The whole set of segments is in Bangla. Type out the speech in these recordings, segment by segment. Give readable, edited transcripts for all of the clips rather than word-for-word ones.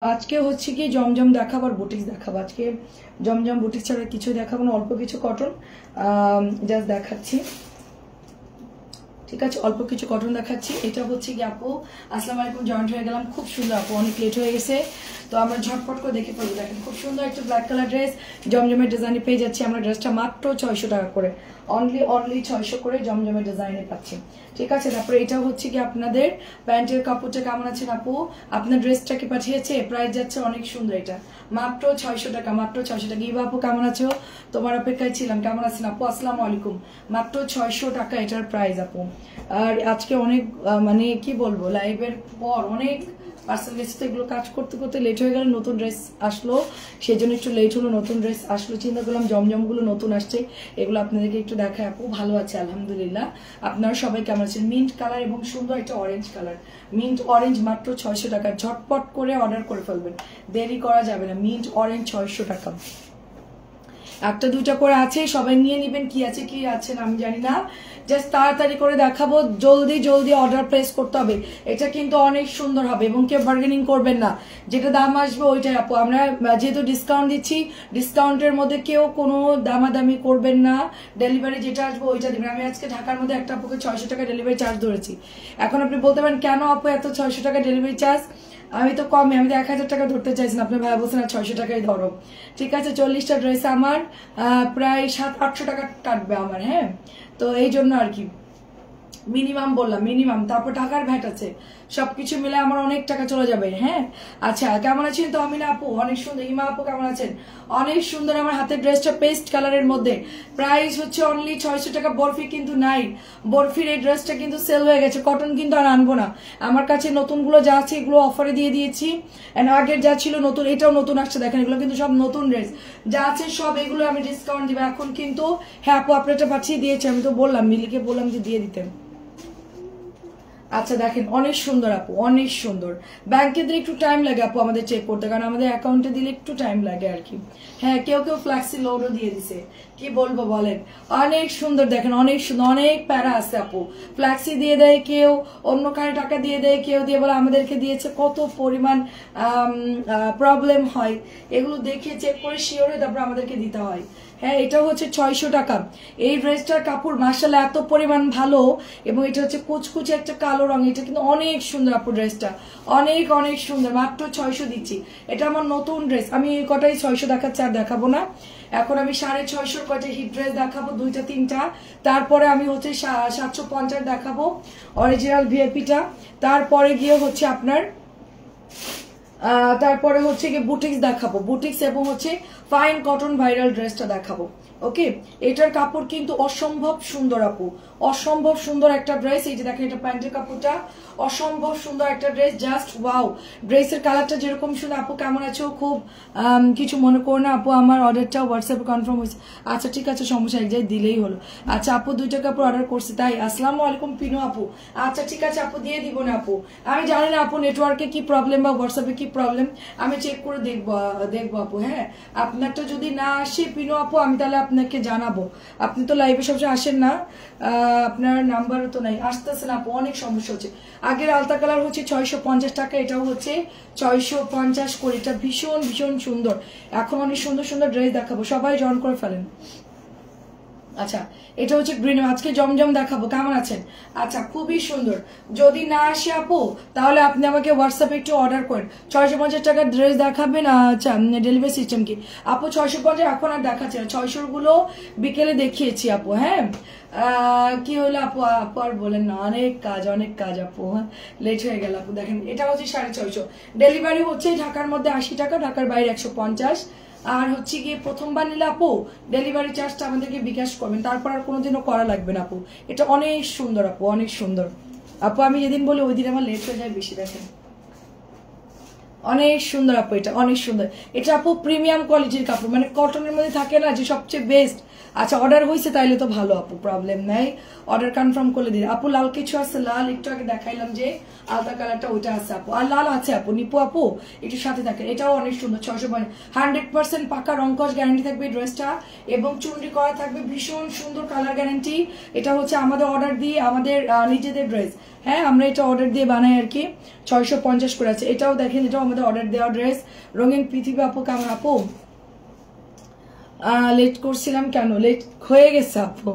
আজকে হচ্ছে কি জমজম দেখাবো আর বুটিক্স দেখাবো। আজকে জমজম বুটিক্স ছাড়া কিছু দেখাবো না, অল্প কিছু কটন জাস্ট দেখাচ্ছি। ঠিক আছে, অল্প কিছু কটন দেখাচ্ছি। এটা হচ্ছে কি আপু আসসালামু আলাইকুম, জয়েন্ট হয়ে গেলাম। খুব সুন্দর আপু, অনেক লেট হয়ে গেছে তো আমরা ঝটপট করে দেখে পড়বো। দেখেন খুব সুন্দর একটা ব্ল্যাক কালার ড্রেস জমজমের ডিজাইনে পেয়ে যাচ্ছি আমরা। ড্রেসটা মাত্র 600 টাকা করে, অনলি 600 করে জমজমের ডিজাইনে পাচ্ছি। ঠিক আছে, তারপরে এটা হচ্ছে কি আপনাদের প্যান্টের কাপড়টা কেমন আছেন আপু? আপনার ড্রেসটাকে পাঠিয়েছে, প্রাইস যাচ্ছে অনেক সুন্দর। এটা মাত্র 600 টাকা, মাত্র 600 টাকা। ইবা আপু কেমন আছো? তোমার অপেক্ষায় ছিলাম। কেমন আছেন আপু? আসসালামু আলাইকুম। মাত্র 600 টাকা এটার প্রাইস আপু। আর আজকে অনেক মানে কি বলবো, লাইভের পর অনেক পার্সেল গেছে তো এগুলো কাজ করতে করতে লেট হয়ে গেল। নতুন ড্রেস আসলো সেই জন্য একটু লেট হলো। নতুন ড্রেস আসলো, চিন্তা করলাম জমজমগুলো নতুন আসছে, এগুলো আপনাদেরকে একটু দেখায় আপু। ভালো আছে আলহামদুলিল্লাহ। আপনারা সবাই কেমন আছেন? মিন্ট কালার এবং সুন্দর একটা অরেঞ্জ কালার, মিন্ট অরেঞ্জ মাত্র 600 টাকা। ঝটপট করে অর্ডার করে ফেলবেন, দেরি করা যাবে না। মিন্ট অরেঞ্জ 600 টাকা, একটা দুইটা করে আছে, সবাই নিয়ে নিবেন। কি আছে কি আছে আমি জানি না, জাস্ট তাড়াতাড়ি করে দেখাবো। জলদি জলদি অর্ডার প্লেস করতে হবে। এটা কিন্তু অনেক সুন্দর হবে এবং কেউ বার্গেনিং করবেন না, যেটা দাম আসবে ওইটাই আপু। আমরা যেহেতু ডিসকাউন্ট দিচ্ছি, ডিসকাউন্টের মধ্যে কেউ কোনো দামাদামি করবেন না। ডেলিভারি যেটা আসবে ওইটা দিবেন। আমি আজকে ঢাকার মধ্যে একটা আপুকে 600 টাকা ডেলিভারি চার্জ ধরেছি। এখন আপনি বলতে পারেন কেন আপু এত 600 টাকা ডেলিভারি চার্জ? আমি তো কমে, আমি তো 1000 টাকা ধরতে চাইছেন, আপনার ভাই বলছেন 600 টাকাই ধরো। ঠিক আছে, 40টা ড্রেস আমার প্রায় 700-800 টাকা কাটবে আমার। হ্যাঁ, তো এই জন্য আর কি মিনিমাম বললাম, মিনিমাম। তারপর টাকার ভ্যাট আছে, সবকিছু মিলে আমার অনেক টাকা চলে যাবে। হ্যাঁ, আচ্ছা কেমন আছেন তো আমিনা আপু? অনেক সুন্দর। ইমা আপু কেমন আছেন? অনেক সুন্দর। আমার হাতের ড্রেসটা পেস্ট কালারের মধ্যে, প্রাইস হচ্ছে অনলি 600 টাকা। বরফি কিন্তু নাই, বরফির এই ড্রেসটা কিন্তু সেল হয়ে গেছে। কটন কিন্তু আর আনবো না। আমার কাছে নতুনগুলো যা আছে এগুলো অফারে দিয়ে দিয়েছি। এন্ড আগের যা ছিল নতুন, এটাও নতুন আসছে। দেখেন এগুলো কিন্তু সব নতুন ড্রেস, যা আছে সব এগুলো আমি ডিসকাউন্ট দিব এখন কিন্তু। হ্যাঁ আপু, আপনারটা পাঠিয়ে দিয়েছি, আমি তো বললাম মিলিকে বললাম যে দিয়ে দিতেন। আচ্ছা দেখেন অনেক সুন্দর আপু, অনেক সুন্দর। ব্যাংকে দিলে একটু টাইম লাগে আপু আমাদের চেক করতে, কারণ আমাদের অ্যাকাউন্টে দিলে একটু টাইম লাগে আর কি। হ্যাঁ, কেউ কেউ ফ্ল্যাক্সি লোডও দিয়ে দিছে, কি বলবো বলেন। অনেক সুন্দর দেখেন, অনেক সুন্দর, অনেক প্যারা আছে আপু। ফ্ল্যাক্সি দিয়ে দেয় কেউ, অন্য কারো টাকা দিয়ে দেয় কেউ, দিয়ে বলে আমাদেরকে দিয়েছে। কত পরিমাণ প্রবলেম হয়, এগুলো দেখে চেক করে শিওর হয়ে তারপর আমাদেরকে দিতে হয়। হ্যাঁ, এটা হচ্ছে 600 টাকা। এই ড্রেসটার কাপড় মাশাআল্লাহ এত পরিমাণ ভালো, এবং এটা হচ্ছে কুচকুচে একটা কালো রং। এটা কিন্তু অনেক সুন্দর আপু, ড্রেসটা অনেক অনেক সুন্দর। মাত্র 600 দিচ্ছি। এটা আমার নতুন ড্রেস, আমি এই কটাই 600 দেখাচ্ছি, আর দেখাবো না। এখন আমি 650 কয়টা হিট ড্রেস দেখাবো, 2টা 3টা। তারপরে আমি হচ্ছে 750 দেখাবো অরিজিনাল ভিআইপিটা। তারপরে গিয়ে হচ্ছে আপনার তারপরে হচ্ছে গিয়ে বুটিক্স দেখাবো, বুটিক্স এবং হচ্ছে ফাইন কটন ভাইরাল ড্রেসটা দেখাবো। ওকে, এটার কাপড় কিন্তু অসম্ভব সুন্দর আপু, অসম্ভব সুন্দর একটা ড্রেস। এই যে দেখেন এটা প্যান্টের কাপড়টা, অসম্ভব সুন্দর একটা ড্রেস, জাস্ট ওয়াও। ড্রেসের কালারটা যেরকম সুন্দর। আপু কেমন আছো? খুব কিছু মনে করো না আপু, আমার অর্ডারটা হোয়াটসঅ্যাপে কনফার্ম হয়েছে। আচ্ছা ঠিক আছে, সমস্যা এক জায়গায় দিলেই হলো। আচ্ছা আপু 2টা কাপড় অর্ডার করছি তাই। আসসালামু আলাইকুম পিনু আপু। আচ্ছা ঠিক আছে আপু, দিয়ে দিব না আপু। আমি জানি না আপু নেটওয়ার্কে কি প্রবলেম বা হোয়াটসঅ্যাপে কি প্রবলেম, আমি চেক করে দেখবো আপু। হ্যাঁ, আপনারটা যদি না আসে পিনু আপু, আমি তাহলে আপনাকে জানাবো। আপনি তো লাইভে সবসময় আসেন না, আপনার নাম্বারও তো নাই, আসতেছে না আপু, অনেক সমস্যা হচ্ছে। আগের আলতা কালার হচ্ছে 650 টাকা, এটাও হচ্ছে 650 করে। এটা ভীষণ ভীষণ সুন্দর। এখন অনেক সুন্দর সুন্দর ড্রেস দেখাবো, সবাই জয়েন করে ফেলেন। আচ্ছা, এটা হচ্ছে গ্রিন। আজকে জমজম দেখাবো, কেমন আছেন? আচ্ছা খুবই সুন্দর। যদি না আসে আপু, তাহলে আপনি আমাকে হোয়াটসঅ্যাপে একটু অর্ডার করেন। 650 টাকার ড্রেস দেখাবেন। আচ্ছা, ডেলিভারি সিস্টেম কি আপু? 650 এখন আর দেখাচ্ছে না, 600 গুলো বিকেলে দেখিয়েছি আপু। হ্যাঁ, কি হলো আপু? আপু আর বলেন না, অনেক কাজ অনেক কাজ আপু। হ্যাঁ, লেট হয়ে গেল আপু। দেখেন এটা হচ্ছে 650। ডেলিভারি হচ্ছে ঢাকার মধ্যে 80 টাকা, ঢাকার বাইরে 150। আর হচ্ছে গিয়ে প্রথমবার নিলে আপু ডেলিভারি চার্জটা আমাদেরকে বিকাশ করবেন, তারপর আর কোনোদিনও করা লাগবে না আপু। এটা অনেক সুন্দর আপু, অনেক সুন্দর আপু। আমি যেদিন বলি ওই দিন আমার লেট হয়ে যায় বেশি। দেখেন অনেক সুন্দর আপু, এটা অনেক সুন্দর। এটা আপু প্রিমিয়াম কোয়ালিটির কাপড়, মানে কটনের মধ্যে থাকে না যে সবচেয়ে বেস্ট। আচ্ছা অর্ডার হয়েছে তাইলে তো ভালো আপু, প্রবলেম নাই, অর্ডার কনফার্ম করে দিন আপু। লাল কিছু আছে? লাল একটু আগে দেখাইলাম যে আলতা কালারটা, ওইটা আছে আপু। আর লাল আছে আপু, নিপু আপু একটু সাথে থাকে। এটাও অনেক সুন্দর, 100% পাকা রংকশ গ্যারান্টি থাকবে এই ড্রেসটা, এবং চুনরি করা থাকবে, ভীষণ সুন্দর কালার গ্যারান্টি। এটা হচ্ছে আমাদের অর্ডার দিয়ে আমাদের নিজেদের ড্রেস। হ্যাঁ আমরা এটা অর্ডার দিয়ে বানাই আর কি, 650 করে আছে। এটাও দেখেন, এটাও আমাদের অর্ডার দেওয়া ড্রেস। রঙিন পৃথিবী আপু কেমন আপু? লেট করছিলাম কেন, লেট হয়ে গেছে আপু।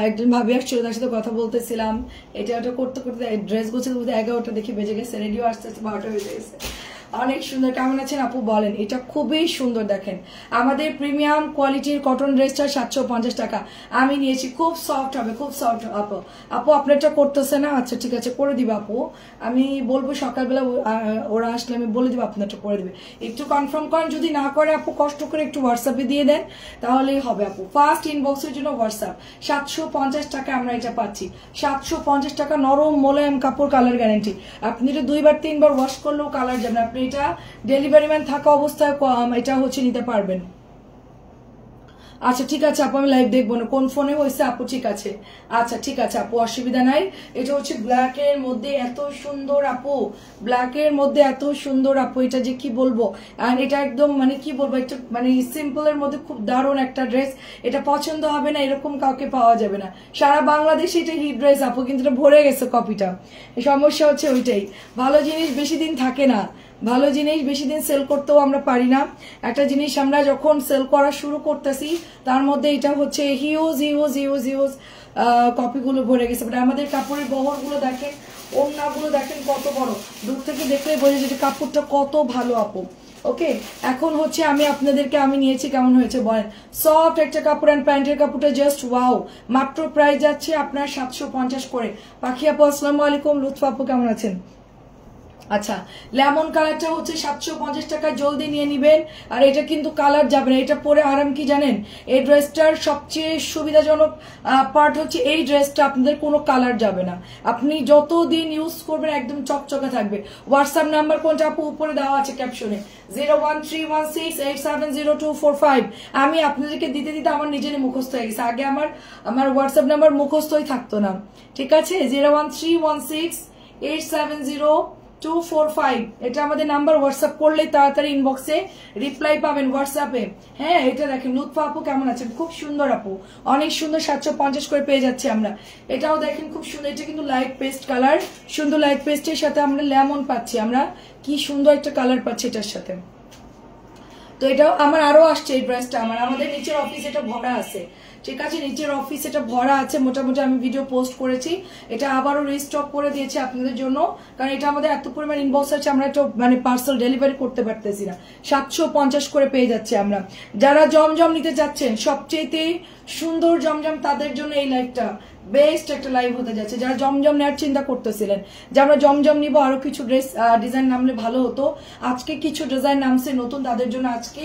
একজন ভাবি আসছিল, তার সাথে কথা বলতেছিলাম, এটা ওটা করতে করতে ড্রেস গোছাতে বলতে 11টা দেখি বেজে গেছে, রেডিও আসতে আসতে 12টা বেজে গেছে। অনেক সুন্দর, কেমন আছেন আপু বলেন? এটা খুবই সুন্দর, দেখেন আমাদের প্রিমিয়াম কোয়ালিটির কটন ড্রেসটা 750 টাকা আমি নিয়েছি। খুব সফট হবে, খুব সফট। আপু আপু আপনারটা করতেছে না? আচ্ছা ঠিক আছে, করে দিবা আপু, আমি বলবো সকালবেলা ওরা আসলে আমি বলে দিব আপনারটা করে দিবে। একটু কনফার্ম করেন, যদি না করে আপু কষ্ট করে একটু হোয়াটসঅ্যাপে দিয়ে দেন, তাহলেই হবে আপু। ফার্স্ট ইনবক্সের জন্য হোয়াটসঅ্যাপ। 750 টাকা আমরা এটা পাচ্ছি, 750 টাকা, নরম মোলায়েম কাপড়, কালার গ্যারান্টি। আপনি এটা 2বার 3বার ওয়াশ করলেও কালার যাবে না। আপনি এটা ডেলিভারি ম্যান থাকা অবস্থায় এটা হচ্ছে নিতে পারবেন। আচ্ছা ঠিক আছে আপু, আমি লাইভ দেখবো না, কোন ফোনে হয়েছে আপু? ঠিক আছে, আচ্ছা ঠিক আছে আপু, অসুবিধা নাই। এটা হচ্ছে ব্ল্যাক এর মধ্যে এত সুন্দর আপু, ব্ল্যাক এর মধ্যে এত সুন্দর আপু, এটা যে কি বলবো। আর এটা একদম মানে কি বলবো, একটা মানে সিম্পল এর মধ্যে খুব দারুণ একটা ড্রেস। এটা পছন্দ হবে না এরকম কাউকে পাওয়া যাবে না, সারা বাংলাদেশে এটা হিট ড্রেস আপু, কিন্তু এটা ভরে গেছে কপিটা। সমস্যা হচ্ছে ওইটাই, ভালো জিনিস বেশি দিন থাকে না, ভালো জিনিস বেশি দিন সেল করতেও আমরা পারি না। একটা জিনিস আমরা যখন সেল করা শুরু করতেছি, তার মধ্যে এটা হচ্ছে হিউজ হিউজ হিউজ হিউজ কপিগুলো ভরে গেছে। বাট আমাদের কাপড়ের বহরগুলো দেখেন, ওড়নাগুলো দেখেন কত বড়, দূর থেকে দেখলে বোঝা যায় যে কাপড়টা কত ভালো আপু। ওকে, এখন হচ্ছে আমি আপনাদেরকে আমি নিয়েছি, কেমন হয়েছে বলেন? সফট একটা কাপড়, অ্যান্ড প্যান্টের কাপড়টা জাস্ট ওয়াও। মাত্র প্রাইস যাচ্ছে আপনার 750 করে। পাখি আপু আসসালামু আলাইকুম, লুৎফা আপু কেমন আছেন? আচ্ছা, লেমন কালারটা হচ্ছে 750 টাকা, জলদি নিয়ে নিবেন। আর এটা কিন্তু কালার যাবে না, এটা পরে আরাম কি জানেন, এই ড্রেসটার সবচেয়ে সুবিধাজনক পার্ট হচ্ছে এই ড্রেসটা আপনাদের কোনো কালার যাবে না, আপনি যত দিন ইউজ করবেন একদম চকচকে থাকবে। হোয়াটসঅ্যাপ নাম্বার কোনটা আপু? উপরে দেওয়া আছে ক্যাপশনে, 01316870245। আমি আপনাদেরকে দিতে দিতে আমার নিজেরই মুখস্থ হয়ে গেছে, আগে আমার হোয়াটসঅ্যাপ নাম্বার মুখস্থই থাকতো না। ঠিক আছে, 01316870245, এটা আমাদের নাম্বার। হোয়াটসঅ্যাপ করলেই তাড়াতাড়ি ইনবক্সে রিপ্লাই পাবেন হোয়াটসঅ্যাপে। হ্যাঁ, এটা দেখেন লুৎফা আপু কেমন আছেন? খুব সুন্দর আপু, অনেক সুন্দর, 750 করে পেয়ে যাচ্ছি আমরা। এটাও দেখেন খুব সুন্দর, এটা কিন্তু লাইট পেস্ট কালার, সুন্দর লাইট পেস্টের সাথে আমরা লেমন পাচ্ছি, আমরা কি সুন্দর একটা কালার পাচ্ছি এটার সাথে। তো এটাও আমার আরো আসছে এই ড্রেসটা, আমাদের নিচের অফিস এটা ভরা আছে। ঠিক আছে, নিচের অফিস এটা ভরা আছে মোটামুটি, আমি ভিডিও পোস্ট করেছি, এটা আবারও রিস্টক করে দিয়েছি আপনাদের জন্য, কারণ এটা আমাদের এত পরিমাণ ইনবক্স আছে, আমরা এটা মানে পার্সেল ডেলিভারি করতে পারতেছি না। 750 করে পেয়ে যাচ্ছে আমরা। যারা জমজম নিতে চাচ্ছেন, সবচেয়ে সুন্দর জমজম, তাদের জন্য এই লাইভটা বেস্ট একটা লাইভ হতে যাচ্ছে। যারা জমজম নেওয়ার চিন্তা করতেছিলেন যে আমরা জমজম নিবো, আরো কিছু ড্রেস ডিজাইন নামলে ভালো হতো, আজকে কিছু ডিজাইন নামছে নতুন, তাদের জন্য আজকে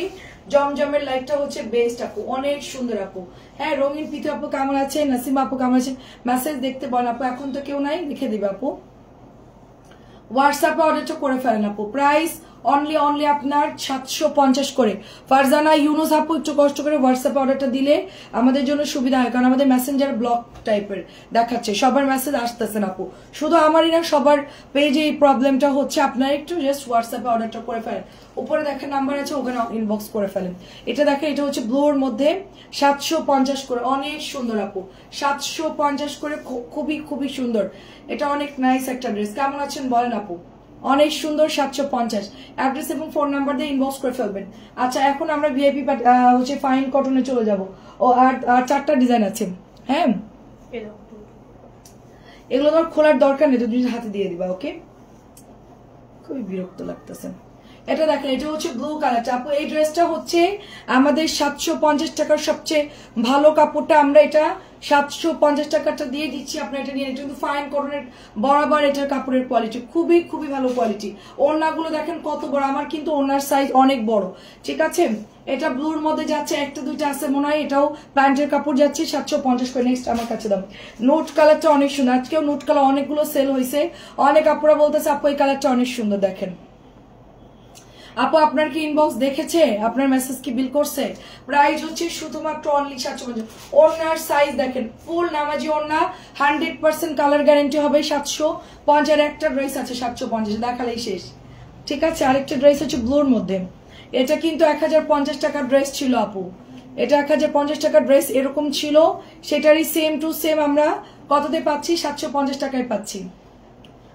জমজমের লাইভটা হচ্ছে বেস্ট আপু, অনেক সুন্দর আপু। হ্যাঁ, রঙিন পিতু আপু কেমন আছে? নাসিমা আপু কেমন আছেন? মেসেজ দেখতে বলেন আপু, এখন তো কেউ নাই, লিখে দিবে আপু। হোয়াটসঅ্যাপে অর্ডারটা করে ফেলেন আপু। প্রাইস অনলি আপনার 750 করে। ফারজানা ইউনুস আপু একটু কষ্ট করে হোয়াটসঅ্যাপে অর্ডারটা দিলে আমাদের জন্য সুবিধা হয়, কারণ আমাদের মেসেঞ্জার ব্লক টাইপের দেখাচ্ছে, সবার মেসেজ আসতেছে না আপু, শুধু আমারই না, সবার পেজে এই প্রবলেমটা হচ্ছে। আপনারা একটু জাস্ট হোয়াটসঅ্যাপে অর্ডারটা করে ফেলেন, উপরে দেখেন নাম্বার আছে, ওখানে ইনবক্স করে ফেলেন। এটা দেখেন, এটা হচ্ছে ব্লুর মধ্যে 750 করে, অনেক সুন্দর আপু, 750 করে, খুবই খুবই সুন্দর। এটা অনেক নাইস একটা ড্রেস। কেমন আছেন বলেন আপু? অনেক সুন্দর, 750। অ্যাড্রেস এবং ফোন নাম্বার দিয়ে ইনবক্স করে ফেলবেন। আচ্ছা, এখন আমরা ভিআইপি হচ্ছে ফাইন কটনে চলে যাব। ও আর 4টা ডিজাইন আছে। হ্যাঁ, এগুলো তোমার খোলার দরকার নেই, তুমি হাতে দিয়ে দিবা। ওকে, খুবই বিরক্ত লাগতেছে। এটা দেখেন, এটা হচ্ছে ব্লু কালারটা আপু। এই ড্রেসটা হচ্ছে আমাদের 750 টাকার সবচেয়ে ভালো কাপড়টা, আমরা এটা 750 টাকাটা দিয়ে দিচ্ছি, আপনার এটা নিয়ে। এটা কিন্তু ফাইন কটনের বরাবর এটার কাপড়ের কোয়ালিটি খুবই খুবই ভালো কোয়ালিটি। ওড়নাগুলো দেখেন কত বড়, আমার কিন্তু ওড়নার সাইজ অনেক বড়। ঠিক আছে, এটা ব্লুর মধ্যে যাচ্ছে, একটা দুইটা আছে মনে হয়, এটাও প্যান্টের কাপড় যাচ্ছে 750 করে। নেক্সট আমার কাছে দাম, নোট কালারটা অনেক সুন্দর, আজকেও নোট কালার অনেকগুলো সেল হয়েছে, অনেক আপুরা বলতেছে আপু এই কালারটা অনেক সুন্দর। দেখেন আপু, আপনার কি ইনবক্স দেখেছে? আপনার মেসেজ কি বিল করছে? প্রাইস হচ্ছে শুধুমাত্র অনলি 750। ওড়নার সাইজ দেখেন, ফুল নামাজি ওড়না, 100% কালার গ্যারান্টি হবে। 750 একটা ড্রেস আছে 750, দেখালেই শেষ। ঠিক আছে, আরেকটা ড্রেস হচ্ছে ব্লুর মধ্যে, এটা কিন্তু 1050 টাকার ড্রেস ছিল আপু, এটা 1050 টাকার ড্রেস এরকম ছিল, সেটারই সেম টু সেম আমরা কততে পাচ্ছি? 750 টাকায় পাচ্ছি।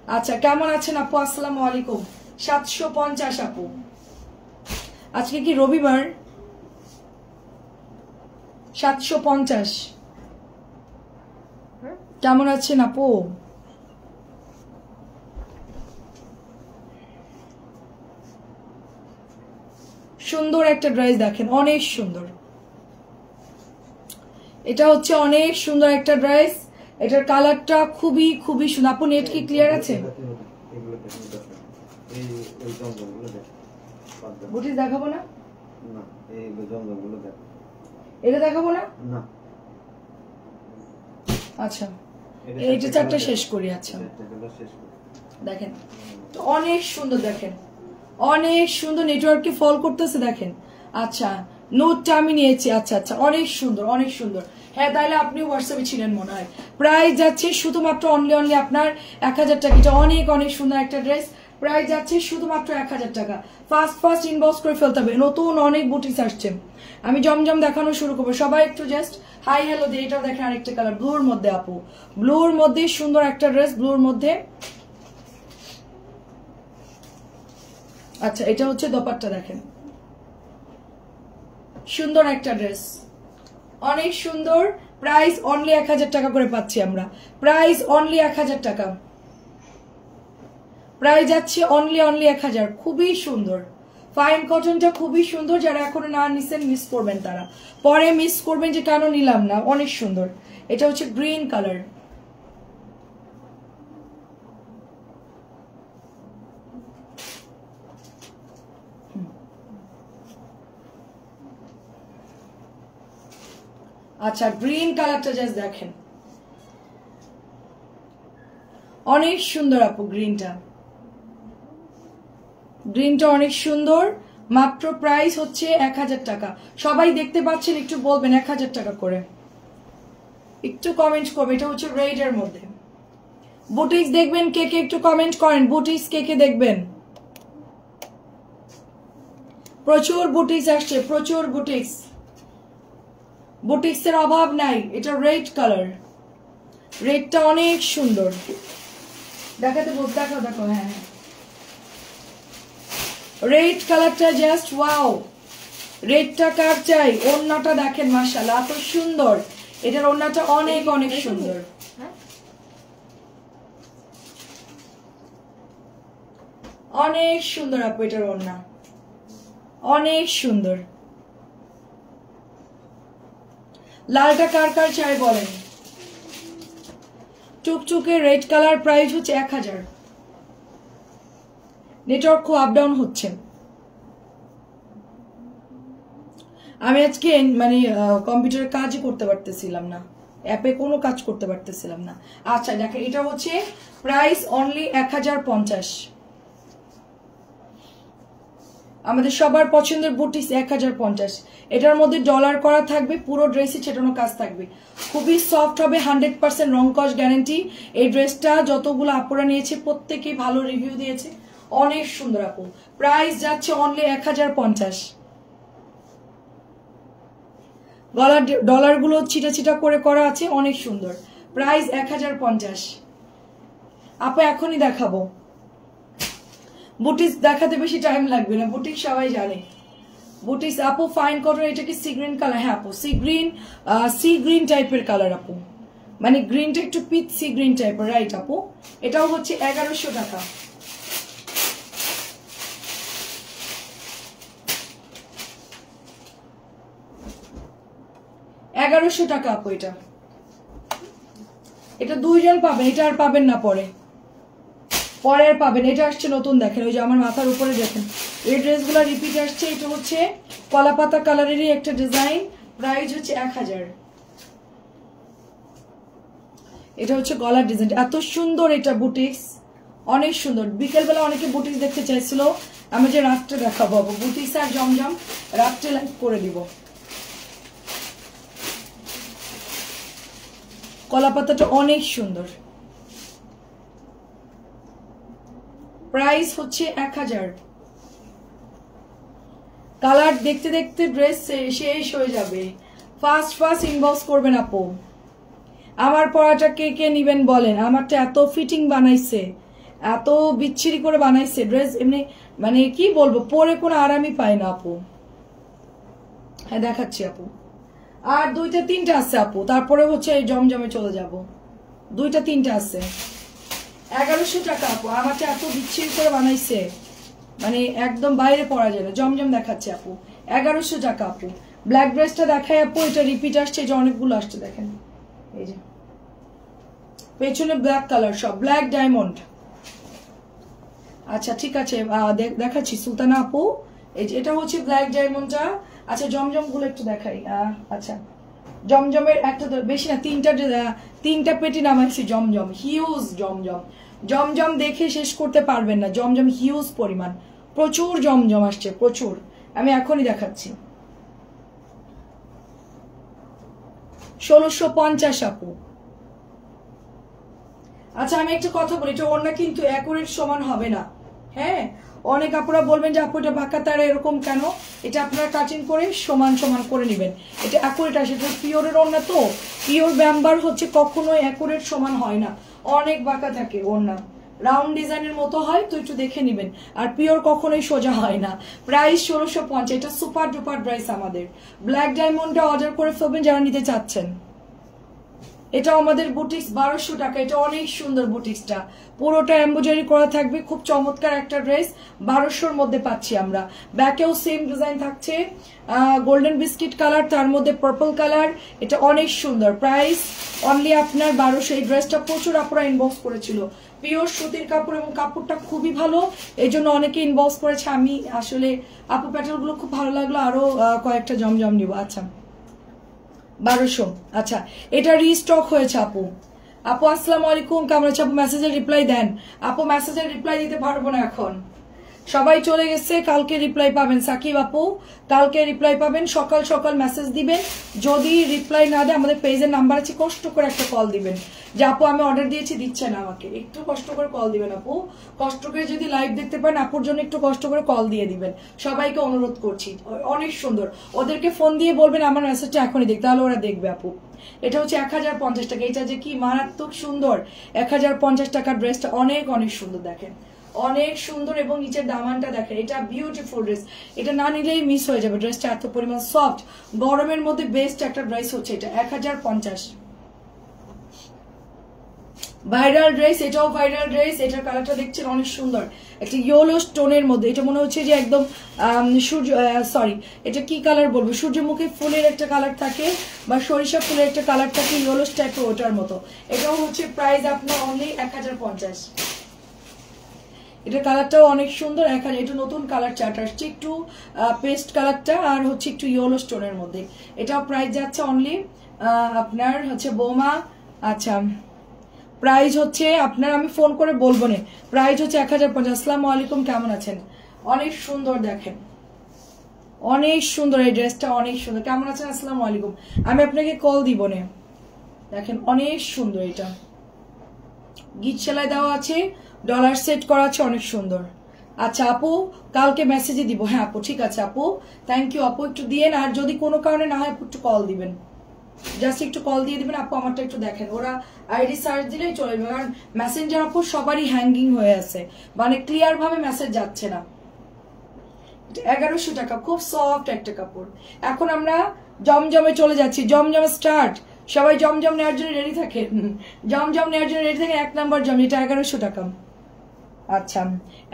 আচ্ছা কেমন আছেন আপু? আসসালামু আলাইকুম। 750 আপু। আজকে কি রবিবার? 750। কেমন আছেন আপু? সুন্দর একটা ড্রেস দেখেন, অনেক সুন্দর। এটা হচ্ছে অনেক সুন্দর একটা ড্রেস। এটার কালারটা খুবই খুবই সুন্দর। আপু নেট কি ক্লিয়ার আছে? বুটিস দেখাবো না? এটা দেখাবো না? আচ্ছা এইটা চারটা শেষ করি। আচ্ছা দেখেন তো অনেক সুন্দর, দেখেন অনেক সুন্দর। নেটওয়ার্ক কি ফল করতেছে দেখেন। আচ্ছা নোটটা আমি নিয়েছি। আচ্ছা আচ্ছা অনেক সুন্দর, অনেক সুন্দর। হ্যাঁ তাহলে আপনি হোয়াটসঅ্যাপে ছিলেন মনে হয়। প্রাইস যাচ্ছে শুধুমাত্র অনলি আপনার 1000 টাকা। এটা অনেক অনেক সুন্দর একটা ড্রেস। প্রাইস যাচ্ছে শুধুমাত্র 1000 টাকা। ফার্স্ট ইনবক্স করে ফেলতে হবে। নতুন অনেক বুটিক্স আসছে। আমি জমজম দেখানো শুরু করবো। সবাই একটু জাস্ট হাই হ্যালো দিয়ে। এটাও দেখেন আরেকটা কালার ব্লুর মধ্যে আপু। ব্লুর মধ্যে সুন্দর একটা ড্রেস, ব্লুর মধ্যে। আচ্ছা এটা হচ্ছে দোপাট্টা, দেখেন সুন্দর একটা ড্রেস, অনেক সুন্দর। প্রাইস অনলি 1000 টাকা করে পাচ্ছি আমরা। প্রাইস অনলি 1000 টাকা। প্রাইস যাচ্ছে অনলি 1000। খুবই সুন্দর। ফাইন কটনটা খুবই সুন্দর। যারা এখনো না নিছেন মিস করবেন, তারা পরে মিস করবেন যে কেন নিলাম না। অনেক সুন্দর। এটা হচ্ছে গ্রিন কালার। আচ্ছা গ্রিন কালারটা জাস্ট দেখেন, অনেক সুন্দর আপু। গ্রিনটা অনেক সুন্দর। মাত্র প্রাইস হচ্ছে 1000 টাকা। সবাই দেখতে পাচ্ছেন? একটু বলবেন 1000 টাকা করে, একটু কমেন্ট করবে। এটা হচ্ছে রেড এর মধ্যে। বুটিক্স দেখবেন কে কে, একটু কমেন্ট করেন। বুটিক্স কে কে দেখবেন? প্রচুর বুটিক্স আসছে, প্রচুর বুটিক্স। বুটিক্স এর অভাব নাই। এটা রেড কালার। রেডটা অনেক সুন্দর। দেখাতে বল, দেখো দেখো। হ্যাঁ হ্যাঁ রেড কালারটা জাস্ট ওয়াও। রেডটা কার চাই? ওড়নাটা দেখেন মাশাআল্লাহ এত সুন্দর। এটার ওড়নাটা অনেক অনেক সুন্দর। অনেক সুন্দর আপু এটার ওড়না, অনেক সুন্দর। লালটা কার কার চাই বলেন? টুকটুকে রেড কালার। প্রাইস হচ্ছে 1000। নেটওয়ার্ক খুব আপ ডাউন হচ্ছে। আমি আজকে মানে কম্পিউটারে কাজই করতে পারতেছিলাম না, অ্যাপে কোনো কাজ করতে পারতেছিলাম না। আচ্ছা দেখেন এটা হচ্ছে প্রাইস অনলি 1050। আমাদের সবার পছন্দের বুটিক্স 1050। এটার মধ্যে ডলার করা থাকবে, পুরো ড্রেসে ছেটানো কাজ থাকবে। খুবই সফট হবে, 100% রং কস গ্যারান্টি। এই ড্রেসটা যতগুলো আপুরা নিয়েছে প্রত্যেকেই ভালো রিভিউ দিয়েছে। অনেক সুন্দর আপু। প্রাইস যাচ্ছে অনলি 1050। গলার ডলার গুলো ছিটা ছিটা করে করা আছে, অনেক সুন্দর। প্রাইস 1050। আপু এখনই দেখাবো। বুটিক্স দেখাতে বেশি টাইম লাগবে না, বুটিক্স সবাই জানে। বুটিক্স আপু ফাইন কটন। এটা কি সি গ্রিন কালার? হ্যাঁ আপু সি গ্রিন টাইপের কালার আপু, মানে গ্রিনটা একটু পিচ সি গ্রিন টাইপের, রাইট আপু? এটাও হচ্ছে 1100 টাকা। টাকা আপু। এটা দুইজন পাবেন, এটা আর পাবেন না পরে আর পাবেন। এটা আসছে নতুন, দেখেন ওই যে আমার মাথার উপরে দেখেন এই ড্রেসগুলো রিপিট আসছে। এটা হচ্ছে কলাপাতা কালারেরই একটা ডিজাইন। প্রাইস হচ্ছে 1000। এটা হচ্ছে গলার ডিজাইন, এত সুন্দর। এটা বুটিক্স অনেক সুন্দর। বিকেলবেলা অনেকে বুটিক্স দেখতে চাইছিল, আমি যে রাত্রে দেখাবো বুটিক্স আর জমজম রাত্রে লাইভ করে দিব। কলাপাতাটা অনেক সুন্দর। প্রাইস হচ্ছে 1000। কালার দেখতে দেখতে ড্রেস শেষ হয়ে যাবে। ফার্স্ট ইনবক্স করবেন আপু। আমার পরাটা কে কে নিবেন বলেন? আমারটা এত ফিটিং বানাইছে, এত বিচ্ছিরি করে বানাইছে ড্রেস, এমনি মানে কি বলবো, পরে কোনো আরামই পায় না আপু। হ্যাঁ দেখাচ্ছি আপু, আর 2টা 3টা আছে আপু, তারপরে হচ্ছে এই জমজমে চলে যাব। 2টা 3টা আছে, 1100 টাকা আপু। আমারটা এত বিচ্ছিরি করে বানাইছে, মানে একদম বাইরে পড়া যায় না। জমজম দেখাচ্ছে আপু, 1100 টাকা আপু। ব্ল্যাক ড্রেসটা দেখাই আপু, এটা রিপিট আসছে, যে অনেকগুলো আসছে দেখেন, এই যে পেছনে ব্ল্যাক কালার, সব ব্ল্যাক ডায়মন্ড। আচ্ছা ঠিক আছে, দেখাচ্ছি সুলতানা আপু, এই যে এটা হচ্ছে ব্ল্যাক ডায়মন্ডটা। আচ্ছা জমজম গুলো একটু দেখাই। আচ্ছা জমজমের একটা বেশি না, 3টা পেটি নামাইছি জমজম, হিউজ জমজম। জমজম দেখে শেষ করতে পারবেন না, জমজম হিউজ পরিমাণ, প্রচুর জমজম আসছে, প্রচুর। আমি এখনই দেখাচ্ছি। 1650 আপু। আচ্ছা আমি একটা কথা বলি, এটা ওড়না কিন্তু অ্যাকুরেট সমান হবে না। হ্যাঁ, অনেক আপুরা বলবেন যে আপু এটা বাঁকা তারা এরকম কেন, এটা আপনারা কাটিং করে সমান সমান করে নেবেন, এটা অ্যাকুরেট আসে। এটা পিওরের ওড়না, তো পিওর ব্যাম্বার হচ্ছে কখনোই অ্যাকুরেট সমান হয় না, অনেক বাঁকা থাকে ওড়না, রাউন্ড ডিজাইনের মতো হয়, তো একটু দেখে নেবেন। আর পিওর কখনোই সোজা হয় না। প্রাইস 1650, এটা সুপার ডুপার প্রাইস আমাদের। ব্ল্যাক ডায়মন্ডটা অর্ডার করে ফেলবেন যারা নিতে চাচ্ছেন। এটা আমাদের বুটিক্স, 1200 টাকা। এটা অনেক সুন্দর বুটিক্সটা, পুরোটা এমব্রয়ডারি করা থাকবে, খুব চমৎকার একটা ড্রেস, 1200-র মধ্যে পাচ্ছি আমরা। ব্যাকেও সেম ডিজাইন থাকছে, গোল্ডেন বিস্কিট কালার, তার মধ্যে পার্পল কালার। এটা অনেক সুন্দর, প্রাইস অনলি আপনার 1200। এই ড্রেসটা প্রচুর আপুরা ইনবক্স করেছিল, পিওর সুতির কাপড় এবং কাপড়টা খুবই ভালো, এই জন্য অনেকে ইনবক্স করেছে। আমি আসলে আপু প্যাটার্নগুলো খুব ভালো লাগলো, আরো কয়েকটা জমজম নিব। আচ্ছা 1200। আচ্ছা এটা রিস্টক হয়েছে আপু। আপু আসসালামু আলাইকুম, কেমন আছে আপু? মেসেজের রিপ্লাই দেন আপু, মেসেজের রিপ্লাই দিতে পারবো না এখন, সবাই চলে গেছে। কালকে রিপ্লাই পাবেন সাকিব আপু, কালকে রিপ্লাই পাবেন, সকাল সকাল মেসেজ দিবেন। যদি রিপ্লাই না দেয় আমাদের পেজের নাম্বার আছে, কষ্ট করে একটা কল দিবেন যে আপু আমি অর্ডার দিয়েছি, দিচ্ছে না আমাকে, একটু কষ্ট করে কল দিবেন আপু। কষ্ট করে যদি লাইভ দেখতে পারেন আপুর জন্য একটু কষ্ট করে কল দিয়ে দিবেন, সবাইকে অনুরোধ করছি। অনেক সুন্দর, ওদেরকে ফোন দিয়ে বলবেন আমার মেসেজটা এখনই দেখ, তাহলে ওরা দেখবে আপু। এটা হচ্ছে 1050 টাকা। এটা যে কি মারাত্মক সুন্দর, 1050 টাকার ড্রেসটা অনেক অনেক সুন্দর, দেখেন অনেক সুন্দর। এবং নিচের দামানটা দেখেন, এটা বিউটিফুল ড্রেস, এটা না নিলেই মিস হয়ে যাবে। ড্রেসটা এত পরিমাণ সফট, গরমের মধ্যে বেস্ট একটা ড্রেস হচ্ছে এটা, 1050। ভাইরাল ড্রেস, এটাও ভাইরাল ড্রেস। এটার কালারটা দেখছেন অনেক সুন্দর, একটা ইয়েলো স্টোনের মধ্যে। এটা মনে হচ্ছে যে একদম সূর্য, সরি এটা কি কালার বলবো, সূর্যমুখী ফুলের একটা কালার থাকে বা সরিষা ফুলের একটা কালার থাকে, ইয়েলো টাইপের, ওটার মতো। এটাও হচ্ছে প্রাইস আপনার অনলি 1050। এটার কালারটাও অনেক সুন্দর, এটা নতুন কালার চার্ট আসছে, একটু পেস্ট কালারটা আর হচ্ছে একটু ইয়েলো স্টোনের মধ্যে। এটাও প্রাইস যাচ্ছে অনলি আপনার হচ্ছে বৌমা। আচ্ছা প্রাইস হচ্ছে আপনার, আমি ফোন করে বলবো না, প্রাইস হচ্ছে 1050। আসসালামু আলাইকুম, কেমন আছেন? অনেক সুন্দর, দেখেন অনেক সুন্দর এই ড্রেসটা, অনেক সুন্দর। কেমন আছেন? আসসালামু আলাইকুম, আমি আপনাকে কল দিব না। দেখেন অনেক সুন্দর, এটা গিট সেলাই দেওয়া আছে, ডলার সেট করা আছে, অনেক সুন্দর। আচ্ছা আপু কালকে মেসেজে দিব। হ্যাঁ আপু ঠিক আছে আপু, থ্যাংক ইউ আপু, একটু দিয়েন। আর যদি কোনো কারণে না হয় একটু কল দিবেন, জাস্ট একটু কল দিয়ে দিবেন আপু। আমারটা একটু দেখেন, ওরা আইডি সার্চ দিলেই চলে যাবে, কারণ মেসেঞ্জার আপু সবারই হ্যাঙ্গিং হয়ে আছে, মানে ক্লিয়ার ভাবে মেসেজ যাচ্ছে না। 1100 টাকা, খুব সফট একটা কাপড়। এখন আমরা জমজমে চলে যাচ্ছি, জমজম স্টার্ট। সবাই জমজম নেওয়ার জন্য রেডি থাকেন, জমজম নেওয়ার জন্য রেডি থাকেন। 1 নম্বর জম, এটা 1100 টাকা। আচ্ছা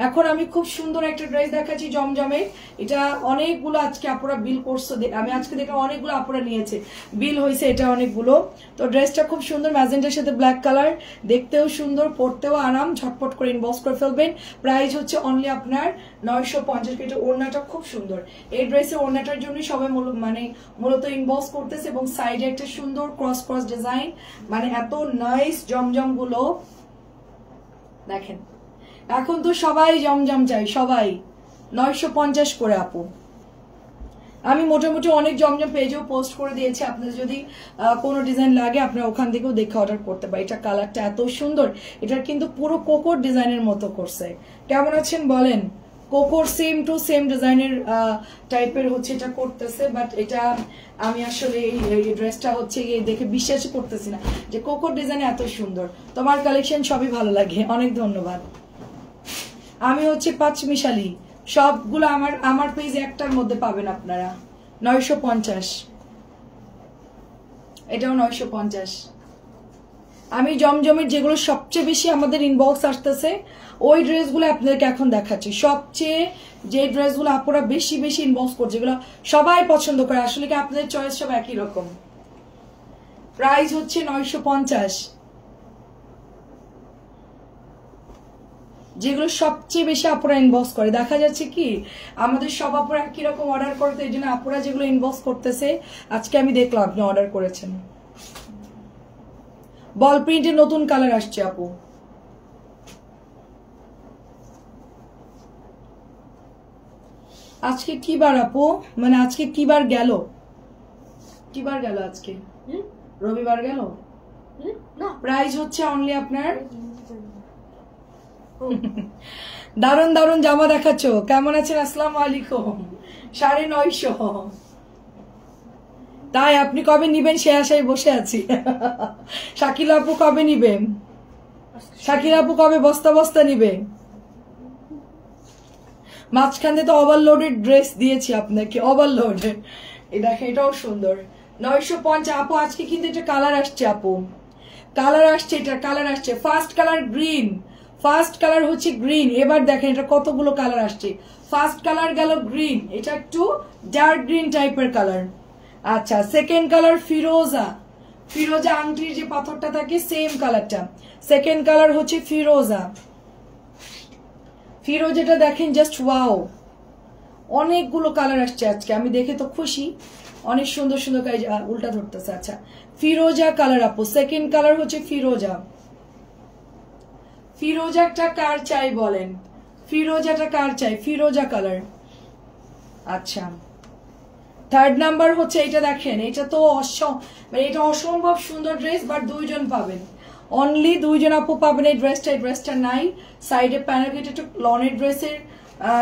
এখন আমি খুব সুন্দর একটা ড্রেস দেখাচ্ছি জমজমে। এটা অনেকগুলো আজকে আপুরা বিল করছে, আমি আজকে দেখলাম অনেকগুলো আপুরা নিয়েছে, বিল হয়েছে এটা অনেকগুলো। তো ড্রেসটা খুব সুন্দর, ম্যাজেন্টার সাথে ব্ল্যাক কালার, দেখতেও সুন্দর, পরতেও আরাম। ঝটপট করে ইনবক্স করে ফেলবেন। প্রাইস হচ্ছে অনলি আপনার 950। এটা ওড়নাটা খুব সুন্দর, এই ড্রেসের ওড়নাটার জন্য সবাই মূলত ইনবক্স করতেছে। এবং সাইডে একটা সুন্দর ক্রস ক্রস ডিজাইন, মানে এত নাইস জমজম গুলো দেখেন। এখন তো সবাই জমজম চাই, সবাই 950 করে আপু। আমি মোটামুটি অনেক জমজম পেজেও পোস্ট করে দিয়েছি, আপনাদের যদি কোনো ডিজাইন লাগে আপনারা ওখান থেকেও দেখে অর্ডার করতে পারেন। এটা কালারটা এত সুন্দর, এটার কিন্তু পুরো কোকোর ডিজাইনের মতো করছে। কেমন আছেন বলেন? কোকোর সেম টু সেম ডিজাইনের টাইপের হচ্ছে এটা করতেছে, বাট এটা আমি আসলে এই ড্রেসটা হচ্ছে দেখে বিশ্বাস করতেছি না যে কোকোর ডিজাইন এত সুন্দর। তোমার কালেকশন সবই ভালো লাগে, অনেক ধন্যবাদ। আমি হচ্ছে পাঁচমিশালি, সবগুলো আমার পেজে একটার মধ্যে পাবেন আপনারা। 950, এটাও 950। আমি জমজমের যেগুলো সবচেয়ে বেশি আমাদের ইনবক্স আসতেছে ওই ড্রেসগুলো আপনাদেরকে এখন দেখাচ্ছি। সবচেয়ে যে ড্রেসগুলো আপনারা বেশি বেশি ইনবক্স করছে, যেগুলো সবাই পছন্দ করে, আসলে কি আপনাদের চয়েস সব একই রকম। প্রাইস হচ্ছে 950। যেগুলো সবচেয়ে বেশি আপুরা ইনবক্স করে, দেখা যাচ্ছে কি আমাদের সব আপুরা একই রকম অর্ডার করতে, এই জন্য আপুরা যেগুলো ইনবক্স করতেছে আজকে আমি দেখলাম আপনি অর্ডার করেছেন। বল প্রিন্টের নতুন কালার আসছে আপু। আজকে কি বার আপু, মানে আজকে কি বার গেল, কি বার গেল আজকে? রবিবার গেল না। প্রাইস হচ্ছে অনলি আপনার দারুন দারুন জামা দেখাচ্ছ, কেমন আছেন? আসসালামু আলাইকুম। 950। তাই আপনি কবে নিবেন সে আশায় বসে আছি। শাকিলা আপু কবে নিবেন? শাকিলা আপু কবে বস্তা বস্তা নিবে? মাঝখানে তো ওভারলোডেড ড্রেস দিয়েছি আপনাকে, ওভারলোড। এটাও সুন্দর। 950 আপু। আজকে কিন্তু এটা কালার আসছে আপু, কালার আসছে, এটা কালার আসছে। First colour green, first colour হচ্ছে গ্রিন। এবার দেখেন এটা কতগুলো কালার আসছে। ফার্স্ট কালার গেল গ্রিন, এটা একটু ডার্ক গ্রিন টাইপের কালার। আচ্ছা, সেকেন্ড কালার ফিরোজা, ফিরোজা আংটির যে পাথরটা থাকে সেম কালারটা। সেকেন্ড কালার হচ্ছে ফিরোজা, ফিরোজাটা দেখেন জাস্ট ওয়াও, অনেকগুলো কালার আসছে আজকে, আমি দেখে তো খুশি। অনেক সুন্দর সুন্দর উল্টা ধরতেছে। আচ্ছা, ফিরোজা কালার আপু, সেকেন্ড কালার হচ্ছে ফিরোজা। ফিরোজাটা কার চাই বলেন, ফিরোজাটা কার চাই? ফিরোজা কালার। আচ্ছা, থার্ড নাম্বার হচ্ছে এটা দেখেন, এটা তো এটা অসম্ভব সুন্দর ড্রেস, বাট দুইজন পাবেন, অনলি দুইজন আপু পাবেন এই ড্রেসটা। এই ড্রেসটা নাই, সাইডে প্যানেল কেটে একটু লনের ড্রেসের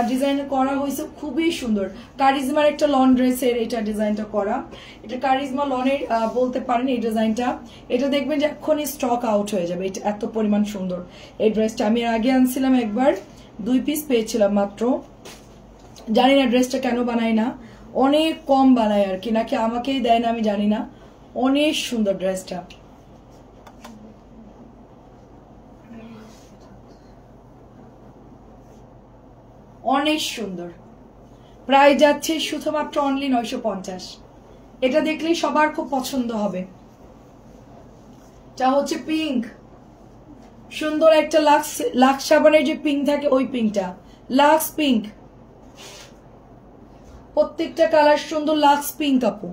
ডিজাইন করা হয়েছে, খুবই সুন্দর। কারিজমার একটা লন ড্রেসের এটা ডিজাইনটা করা, এটা কারিজমা লনের বলতে পারেন এই ডিজাইনটা। এটা দেখবেন যে এখনই স্টক আউট হয়ে যাবে, এটা এত পরিমাণ সুন্দর এই ড্রেসটা। আমি আগে আনছিলাম একবার, 2 পিস পেয়েছিলাম মাত্র। জানি না ড্রেসটা কেন বানায় না, অনেক কম বানায় আর কি, নাকি আমাকেই দেয় না আমি জানি না। অনেক সুন্দর ড্রেসটা, অনেক সুন্দর। প্রাইস যাচ্ছে শুধুমাত্র অনলি 950। এটা দেখলেই সবার খুব পছন্দ হবে। যা হচ্ছে পিঙ্ক, সুন্দর একটা লাক্স সাবানের যে পিঙ্ক থাকে ওই পিঙ্কটা, লাক্স পিঙ্ক। প্রত্যেকটা কালার সুন্দর, লাক্স পিঙ্ক আপু।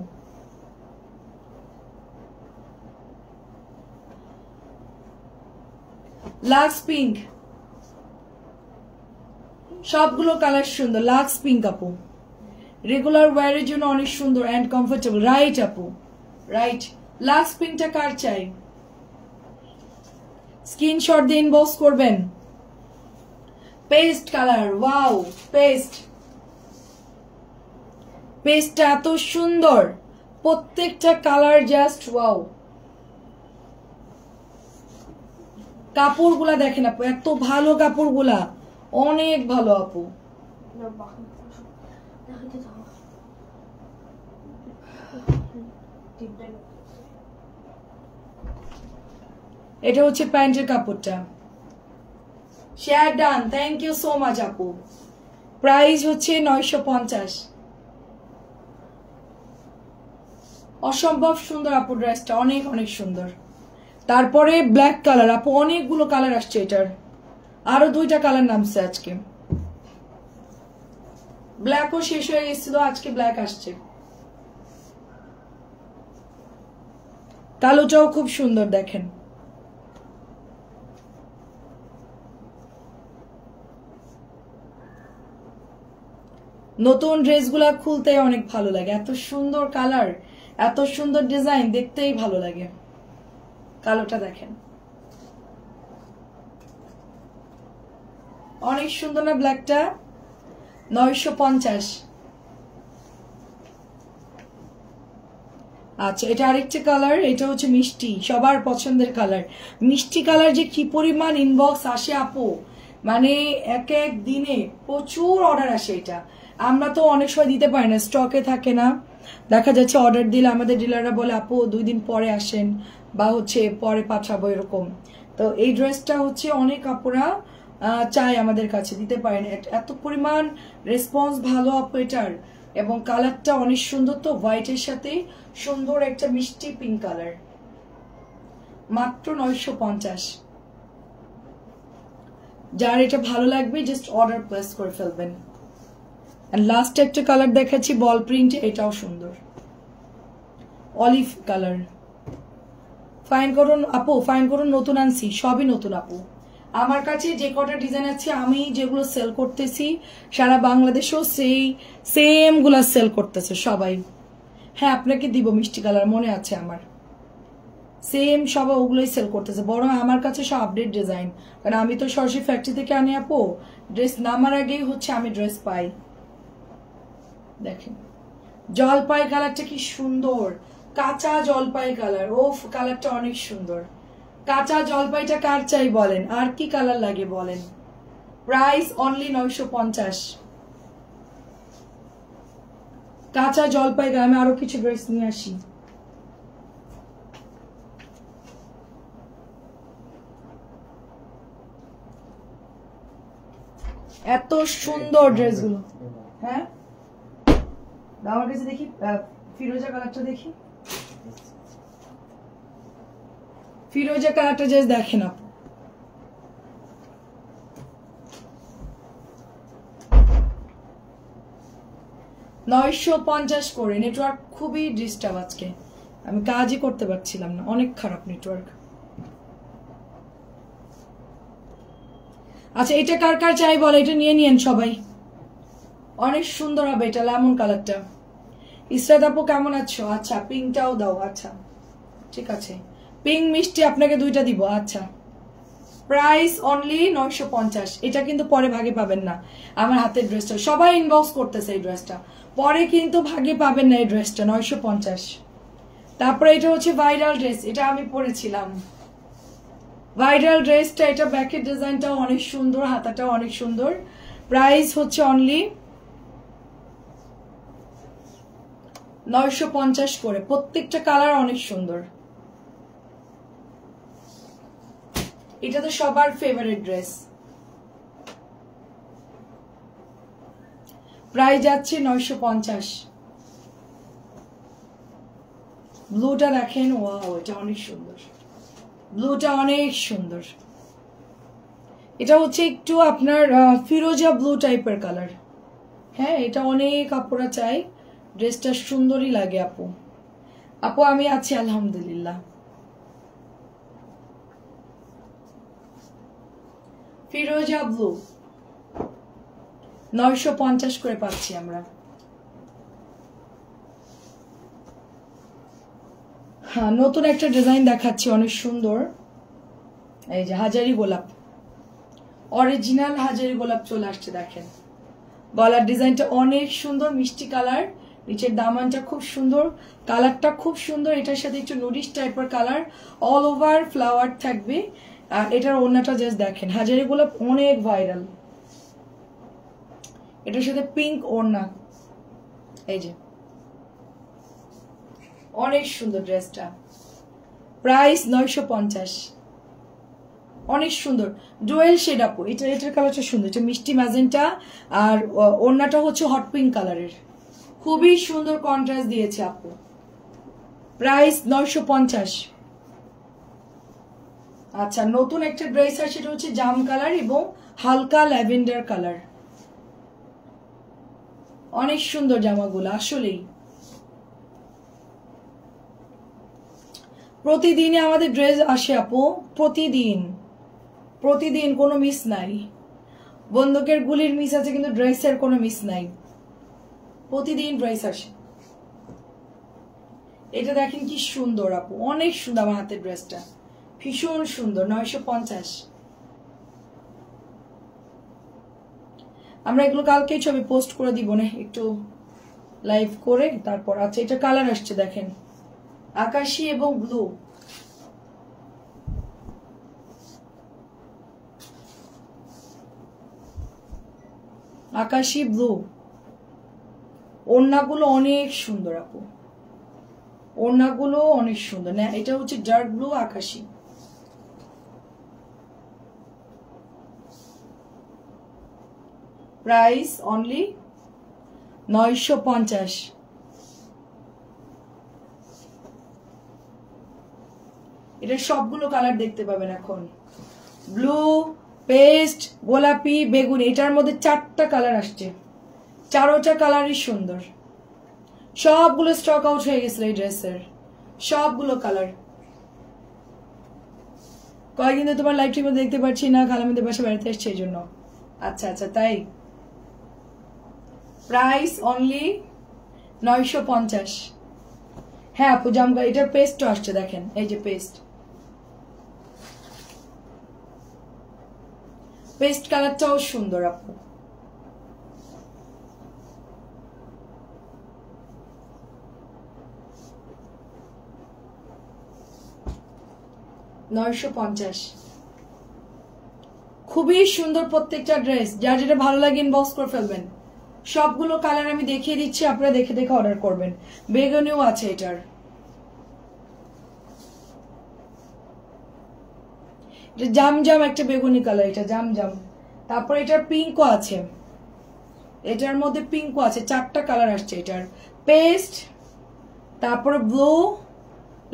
লাক্স পিঙ্ক, সবগুলো কালার সুন্দর, লাক্স পিঙ্ক আপু। রেগুলার ওয়্যারের জন্য অনেক সুন্দর এন্ড কমফোর্টেবল। রাইট আপু, রাইট। লাক্স পিঙ্কটা কার চাই? স্ক্রিনশট দিয়ে ইনবক্স করবেন। পেস্ট কালার, ওয়াও, পেস্ট, পেস্টটা এত সুন্দর, প্রত্যেকটা কালার জাস্ট ওয়াও। কাপড়গুলা দেখেন আপু, এত ভালো কাপড়গুলা, অনেক ভালো আপু। এটা হচ্ছে প্যান্টের কাপড়টা। Share done, thank you so much আপু। প্রাইস হচ্ছে 950। অসম্ভব সুন্দর আপু ড্রেসটা, অনেক অনেক সুন্দর। তারপরে ব্ল্যাক কালার আপু, অনেকগুলো কালার আসছে এটার, আরো 2টা কালার নামছে আজকে। ব্ল্যাকও শেষ হয়ে গেছিল, আজকে ব্ল্যাক আসছে। কালোটাও খুব সুন্দর দেখেন। নতুন ড্রেসগুলা খুলতে অনেক ভালো লাগে, এত সুন্দর কালার, এত সুন্দর ডিজাইন, দেখতেই ভালো লাগে। কালোটা দেখেন, অনেক সুন্দর না ব্ল্যাকটা? 950। আচ্ছা, এটা আরেকটা কালার, এটা হচ্ছে মিষ্টি, সবার পছন্দের কালার। মিষ্টি কালার যে কি পরিমাণ ইনবক্স আসে আপু, মানে এক এক দিনে প্রচুর অর্ডার আসে। এটা আমরা তো অনেক সময় দিতে পারি না, স্টকে থাকে না, দেখা যাচ্ছে অর্ডার দিলে আমাদের ডিলাররা বলে আপু 2 দিন পরে আসেন বা হচ্ছে পরে পাঠাবো এরকম। তো এই ড্রেসটা হচ্ছে অনেক আপুরা চাই আমাদের কাছে, দিতে পারেন। এত পরিমাণ রেসপন্স ভালো আপু এটার, এবং কালারটা অনেক সুন্দর। তো হোয়াইটের সাথে সুন্দর একটা মিষ্টি পিঙ্ক কালার, মাত্র 950। যার এটা ভালো লাগবে জাস্ট অর্ডার প্লেস করে ফেলবেন। এন্ড লাস্ট একটা কালার দেখাচ্ছি বল প্রিন্ট, এটাও সুন্দর অলিভ কালার। ফাইন করুন আপু, ফাইন করুন, নতুন আনছি, সবই নতুন আপু। আমার কাছে যে কটা ডিজাইন আছে আমি যেগুলো সেল করতেছি সারা বাংলাদেশেও সেই সেম গুলা সেল করতেছে সবাই। হ্যাঁ আপনাকে দিব মিষ্টি কালার, মনে আছে আমার, সেম সবাই ওগুলোই সেল করতেছে। বরং আমার কাছে সব আপডেট ডিজাইন, কারণ আমি তো সরাসরি ফ্যাক্টরি থেকে আনি আপু, ড্রেস নামার আগেই হচ্ছে আমি ড্রেস পাই। দেখেন জলপাই কালারটা কি সুন্দর, কাঁচা জলপাই কালার, ওফ কালারটা অনেক সুন্দর। কাঁচা জলপাইটা কার চাই বলেন, আর কি কালার লাগে বলেন। Price only 950। কাঁচা জলপাই কালার। আমি আরো কিছু ড্রেস নিয়ে আসি। এত সুন্দর ড্রেসগুলো। হ্যাঁ আমার কাছে দেখি ফিরোজা কালারটা, দেখি ফিরোজা কালারটা জাস্ট দেখেন আপু, $950 করে। নেটওয়ার্ক খুবই ডিস্টার্ব আজকে, আমি কাজই করতে পারছিলাম না, অনেক খারাপ নেটওয়ার্ক। আচ্ছা এটা কার কার চাই বলে, এটা নিয়ে নিয়েন সবাই, অনেক সুন্দর হবে এটা লেমন কালারটা। ইসরাত আপু কেমন আছো? আচ্ছা পিঙ্কটাও দাও, আচ্ছা ঠিক আছে, পিঙ্ক মিষ্টি আপনাকে 2টা দিব। আচ্ছা প্রাইস অনলি 950। এটা কিন্তু পরে ভাগে পাবেন না, আমার হাতের ড্রেসটা সবাই ইনবক্স করতেছে এই ড্রেসটা, পরে কিন্তু ভাগে পাবেন না এই ড্রেসটা। 950। তারপরে এটা হচ্ছে ভাইরাল ড্রেস, এটা আমি পরেছিলাম ভাইরাল ড্রেসটা, এটা ব্যাকের ডিজাইনটাও অনেক সুন্দর, হাতাটাও অনেক সুন্দর। প্রাইস হচ্ছে অনলি 950 করে। প্রত্যেকটা কালার অনেক সুন্দর, এটা তো সবার ফেভারিট ড্রেস। প্রাইস যাচ্ছে 950। ব্লুটা দেখেন, ওয়াও এটা অনেক সুন্দর, ব্লুটা অনেক সুন্দর। এটা হচ্ছে একটু আপনার ফিরোজা ব্লু টাইপের কালার। হ্যাঁ এটা অনেক আপুরা চাই, ড্রেসটা সুন্দরই লাগে আপু। আপু আমি আছি আলহামদুলিল্লাহ। ফিরোজা ব্লু 950 করে পাচ্ছি আমরা। হ্যাঁ নতুন একটা ডিজাইন দেখাচ্ছি অনেক সুন্দর, এই যে হাজারি গোলাপ, অরিজিনাল হাজারি গোলাপ চলে আসছে। দেখেন গলার ডিজাইনটা অনেক সুন্দর, মিষ্টি কালার, নিচের দামানটা খুব সুন্দর, কালারটা খুব সুন্দর। এটার সাথে একটু নুডিশ টাইপের কালার, অল ওভার ফ্লাওয়ার থাকবে। আর এটার ওড়নাটা জাস্ট দেখেন, হাজারি গোলাপ অনেক ভাইরাল, এটার সাথে পিঙ্ক ওড়না, এই যে অনেক সুন্দর ড্রেসটা। প্রাইস 950, অনেক সুন্দর ডুয়েল শেড আপু। এটার কালারটা সুন্দর, এটা মিষ্টি ম্যাজেন্টা, আর ওড়নাটা হচ্ছে হট পিঙ্ক কালারের, খুবই সুন্দর কন্ট্রাস্ট দিয়েছে আপু। প্রাইস 950। আচ্ছা নতুন একটা ড্রেস আছে, সেটা হচ্ছে জাম কালার এবং হালকা ল্যাভেন্ডার কালার, অনেক সুন্দর জামাগুলো আসলেই। প্রতিদিনই আমাদের ড্রেস আসে আপু, প্রতিদিন প্রতিদিন, কোনো মিস নাই। বন্দুকের গুলির মিস আছে কিন্তু ড্রেসের কোনো মিস নাই, প্রতিদিন ড্রেস আসে। এটা দেখেন কি সুন্দর আপু, অনেক সুন্দর, আমার হাতের ড্রেসটা ভীষণ সুন্দর। 950। আমরা এগুলো কালকেই ছবি পোস্ট করে দিব না, একটু লাইভ করে তারপর। আচ্ছা এটা কালার আসছে দেখেন, আকাশি এবং ব্লু, আকাশি ব্লু, ওড়নাগুলো অনেক সুন্দর আপু, ওড়নাগুলো অনেক সুন্দর না। এটা হচ্ছে ডার্ক ব্লু আকাশি। Price only 950। এটা সবগুলো কালার দেখতে পাবেন এখন, ব্লু, পেস্ট, গোলাপি, বেগুনি। এটার মধ্যে 4টা কালার আসছে, 4টা কালারই সুন্দর। সবগুলো স্টক আউট হয়ে গেছিল এই ড্রেসের, সবগুলো কালার। কয়েকদিন তো তোমার লাইভ ঠিক মতো দেখতে পাচ্ছি না, খালামদের বাসা বেড়াতে এসছে এই জন্য। আচ্ছা আচ্ছা, তাই। Price only 950। হ্যাঁ আপু জামগা, এটার পেস্টও আসছে দেখেন, এই যে পেস্ট, পেস্ট কালারটাও সুন্দর আপু। $950, খুবই সুন্দর প্রত্যেকটা ড্রেস। যার যেটা ভালো লাগে ইনবক্স করে ফেলবেন। সবগুলো কালার আমি দেখিয়ে দিচ্ছি, আপনারা দেখে দেখে অর্ডার করবেন। বেগুনিও আছে এটার, এটা জামজাম একটা বেগুনি কালার, এটা জামজাম। তারপর এটার পিঙ্কও আছে, এটার মধ্যে পিঙ্কও আছে, 4টা কালার আসছে এটার। পেস্ট, তারপরে ব্লু,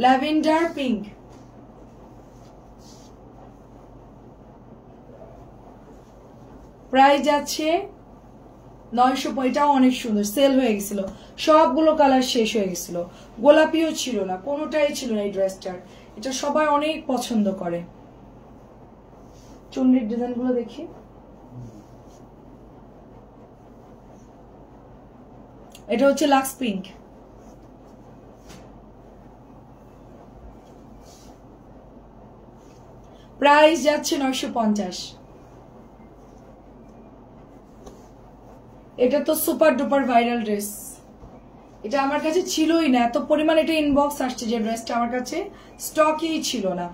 ল্যাভেন্ডার, পিঙ্ক। প্রাইস যাচ্ছে 900। এটাও অনেক সুন্দর, সেল হয়ে গেছিল, সবগুলো কালার শেষ হয়ে গেছিল। গোলাপিও ছিল না, কোনোটাই ছিল না এই ড্রেসটার। এটা সবাই অনেক পছন্দ করে। চুন্ডির ডিজাইন গুলো দেখি, এটা হচ্ছে লাক্স পিঙ্ক। প্রাইস যাচ্ছে 950। এটা তো সুপার ডুপার ভাইরাল ড্রেস, এটা আমার কাছে ছিলই না, এত পরিমাণ এটা ইনবক্স আসছে যে ড্রেসটা আমার কাছে স্টকই ছিল না।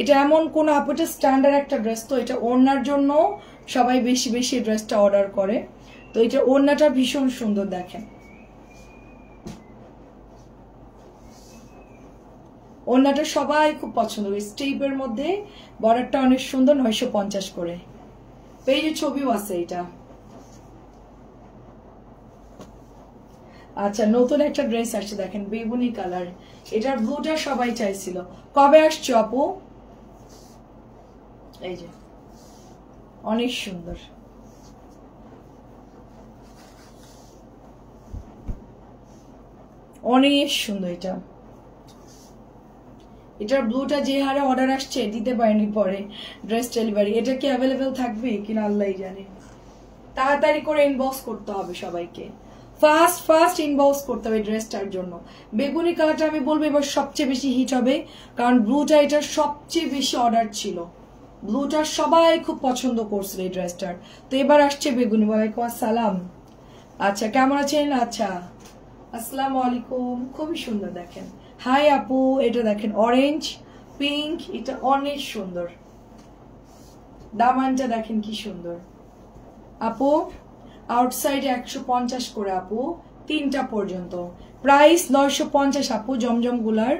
এটা এমন কোন আপু, এটা স্ট্যান্ডার্ড একটা ড্রেস, তো এটা ওড়নার জন্য সবাই বেশি বেশি ড্রেসটা অর্ডার করে। তো এটা ওড়নাটা ভীষণ সুন্দর দেখেন, ওড়নাটা সবাই খুব পছন্দ করে। স্টেপের মধ্যে বর্ডারটা অনেক সুন্দর, 950 করে। পেজে ছবিও আছে এটা। আচ্ছা, নতুন একটা ড্রেস আসছে দেখেন, বেগুনি কালার। এটার ব্লুটা সবাই চাইছিল। কবে আসছো আপু? এই যে অনেক সুন্দর, অনেক সুন্দর এটা। এটার ব্লুটা যে হারে অর্ডার আসছে, দিতে পারেনি পরে ড্রেস ডেলিভারি। এটা কি অ্যাভেলেবেল থাকবে কিনা আল্লাহই জানে। তাড়াতাড়ি করে ইনবক্স করতে হবে সবাইকে, ফাস্ট ফাস্ট ইনবক্স করতে হবে ড্রেসটার জন্য। বেগুনি কালারটা আমি বলবো এবার সবচেয়ে বেশি হিট হবে, কারণ ব্লুটা এটার সবচেয়ে বেশি অর্ডার ছিল। ব্লুটা সবাই খুব পছন্দ করছিল এই ড্রেসটার। তো এবার আসছে বেগুনি। ওয়ালাইকুম আসসালাম। আচ্ছা, কেমন আছেন? আচ্ছা, আসসালামু আলাইকুম। খুবই সুন্দর দেখেন। হাই আপু, এটা দেখেন অরেঞ্জ পিঙ্ক, এটা অনেক সুন্দর। দামানটা দেখেন কি সুন্দর আপু। আউটসাইডে 150 করে আপু, 3টা পর্যন্ত। প্রাইস 950 আপু। জমজম গুলার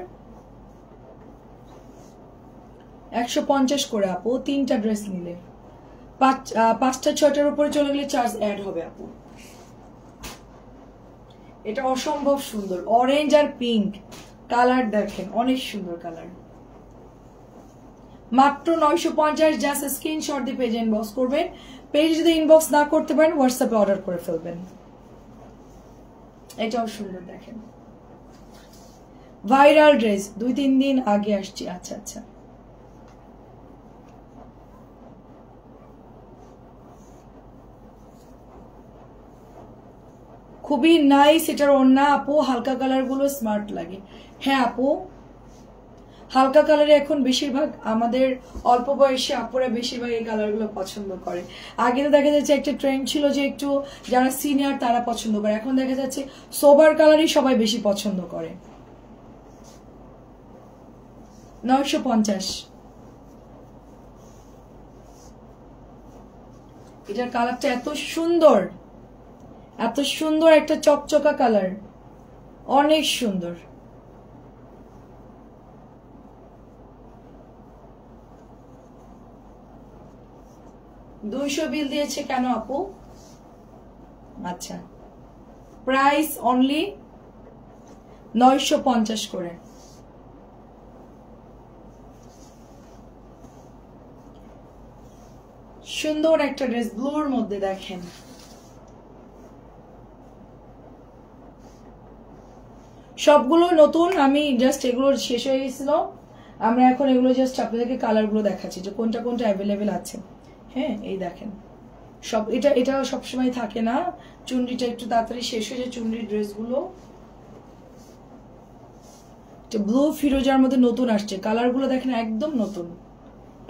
150 করে আপু, 3টা ড্রেস নিলে। 5টা 6টার উপরে চলে গেলে চার্জ অ্যাড হবে আপু। এটা অসম্ভব সুন্দর, অরেঞ্জ আর পিঙ্ক কালার দেখেন, অনেক সুন্দর কালার। মাত্র 950। জাস্ট স্ক্রিনশট দিয়ে পেজে ইনবক্স করবেন। পেজ যদি ইনবক্স না করতে পারেন, হোয়াটসঅ্যাপে অর্ডার করে ফেলবেন। এটাও সুন্দর দেখেন, ভাইরাল ড্রেস, 2-3 দিন আগে আসছে। আচ্ছা আচ্ছা, খুবই নাইস। এটার ওড়না আপু, হালকা কালার গুলো স্মার্ট লাগে। হ্যাঁ আপু, হালকা কালারে এখন বেশিরভাগ আমাদের অল্প বয়সী আপুরা বেশিরভাগ এই কালার গুলো পছন্দ করে। আগে তো দেখা যাচ্ছে একটা ট্রেন্ড ছিল যে একটু যারা সিনিয়র তারা পছন্দ করে, এখন দেখা যাচ্ছে সোবার কালারই সবাই বেশি পছন্দ করে। 950। এটার কালারটা এত সুন্দর, এত সুন্দর একটা চকচকা কালার, অনেক সুন্দর। $200 বিল দিয়েছে কেন আপু? আচ্ছা, প্রাইস অনলি 950 করে। সুন্দর একটা ড্রেস, ব্লুর মধ্যে দেখেন। সবগুলো নতুন, আমি জাস্ট এগুলো শেষ হয়ে গেছিল, আমরা এখন এগুলো জাস্ট আপনাদেরকে কালারগুলো দেখাচ্ছি যে কোনটা কোনটা অ্যাভেলেবেল আছে। হ্যাঁ, এই দেখেন সব, এটা সবসময় থাকে না, চুনরিটা একটু তাড়াতাড়ি শেষ হয়ে যায় চুনরির ড্রেসগুলো। ব্লু ফিরোজার মধ্যে নতুন আসছে, কালারগুলো দেখেন একদম নতুন,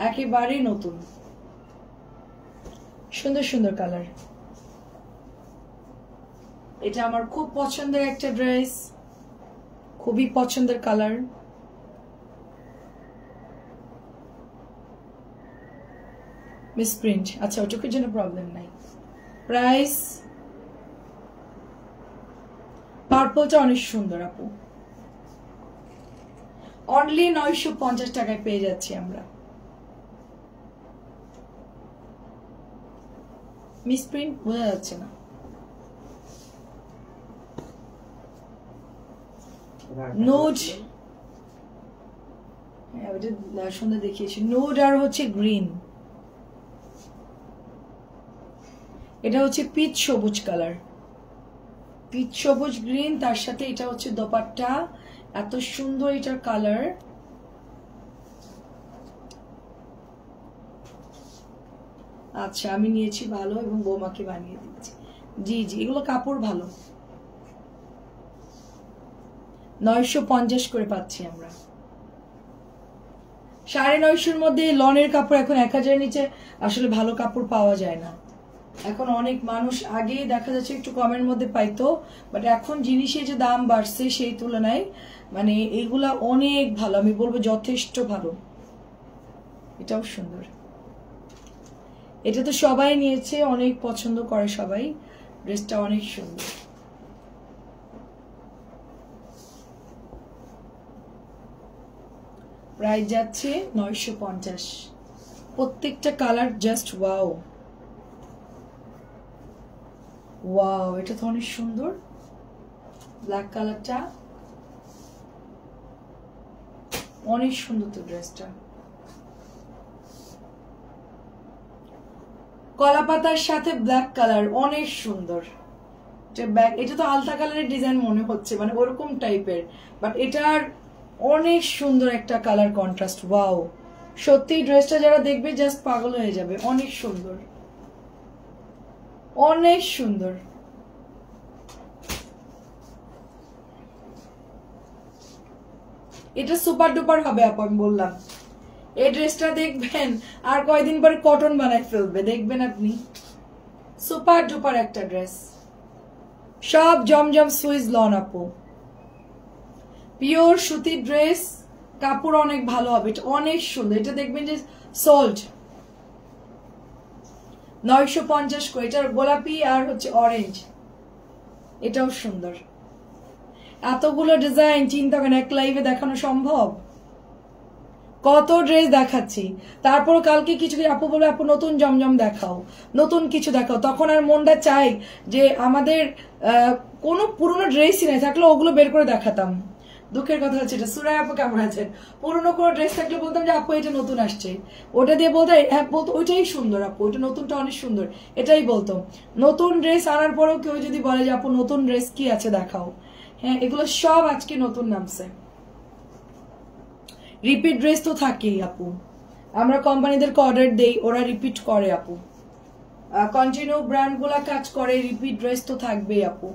একেবারেই নতুন, সুন্দর সুন্দর কালার। এটা আমার খুব পছন্দের একটা ড্রেস, খুবই পছন্দের কালার। মিসপ্রিন্ট, আচ্ছা ওটুকুর জন্য প্রবলেম নাই। প্রাইস, পার্পলটা অনেক সুন্দর আপু, অনলি 950 টাকায় পেয়ে যাচ্ছি আমরা। মিসপ্রিন্ট বোঝা যাচ্ছে না, নোড, হ্যাঁ ওটা সন্ধ্যা দেখিয়েছি, নোড আর হচ্ছে গ্রিন, এটা হচ্ছে পিচ সবুজ কালার, পিচ সবুজ গ্রিন, তার সাথে এটা হচ্ছে দোপাট্টা, এত সুন্দর এটার কালার। আচ্ছা আমি নিয়েছি ভালো এবং বৌমাকে বানিয়ে দিচ্ছি। জি জি, এগুলো কাপড় ভালো। 950 করে পাচ্ছি আমরা। 950 মধ্যে লনের কাপড় এখন 1000 নিচে আসলে ভালো কাপড় পাওয়া যায় না। এখন অনেক মানুষ, আগে দেখা যাচ্ছে একটু কমের মধ্যে পাইতো, বাট এখন জিনিসের যে দাম বাড়ছে সেই তুলনায় মানে এগুলা অনেক ভালো, আমি বলবো যথেষ্ট ভালো। এটাও সুন্দর, এটা তো সবাই নিয়েছে, অনেক পছন্দ করে সবাই, ড্রেসটা অনেক সুন্দর। প্রাইস যাচ্ছে 950, প্রত্যেকটা কালার জাস্ট ওয়াও ওয়াও, এটা তো অনেক সুন্দর, ব্ল্যাক কালারটা অনেক সুন্দর তো ড্রেসটা, কলা পাতার সাথে ব্ল্যাক কালার অনেক সুন্দর। এটা তো আলতা কালারের ডিজাইন মনে হচ্ছে, মানে ওরকম টাইপের, বাট এটার অনেক সুন্দর একটা কালার কন্ট্রাস্ট, ওয়াও, সত্যি ড্রেসটা যারা দেখবে জাস্ট পাগল হয়ে যাবে, অনেক সুন্দর, অনেক সুন্দর। এটা সুপার ডুপার হবে আপু, আমি বললাম। এই ড্রেসটা দেখবেন আর কয়দিন পরে কটন বানায় ফেলবে, দেখবেন আপনি, সুপার ডুপার একটা ড্রেস, সব জমজম সুইস লন আপু, পিওর সুতির ড্রেস, কাপড় অনেক ভালো হবে, এটা অনেক সুন্দর। এটা দেখবেন যে সোল্ড 950 করে, এটার গোলাপি আর হচ্ছে অরেঞ্জ, এটাও সুন্দর। এতগুলো ডিজাইন চিন্তা করেন, এক লাইভে দেখানো সম্ভব? কত ড্রেস দেখাচ্ছি, তারপর কালকে কিছু আপু বলবে আপু নতুন জমজম দেখাও, নতুন কিছু দেখাও, তখন আর মনটা চাই যে আমাদের কোনো পুরনো ড্রেসই নাই, থাকলে ওগুলো বের করে দেখাতাম। দুঃখের কথা হচ্ছে এটা। সুরাই আপু কেমন আছেন? পুরনো কোনো ড্রেস থাকলে বলতাম যে আপু এটা নতুন আসছে, ওটা দিয়ে বলতো, হ্যাঁ বলতো ওইটাই সুন্দর আপু, ওইটা নতুনটা অনেক সুন্দর, এটাই বলতো। নতুন ড্রেস আনার পরেও কেউ যদি বলে যে আপু নতুন ড্রেস কি আছে দেখাও, হ্যাঁ এগুলো সব আজকে নতুন নামছে। রিপিট ড্রেস তো থাকেই আপু, আমরা কোম্পানিদেরকে অর্ডার দেই, ওরা রিপিট করে আপু, কন্টিনিউ ব্র্যান্ডগুলা কাজ করে, রিপিট ড্রেস তো থাকবেই আপু।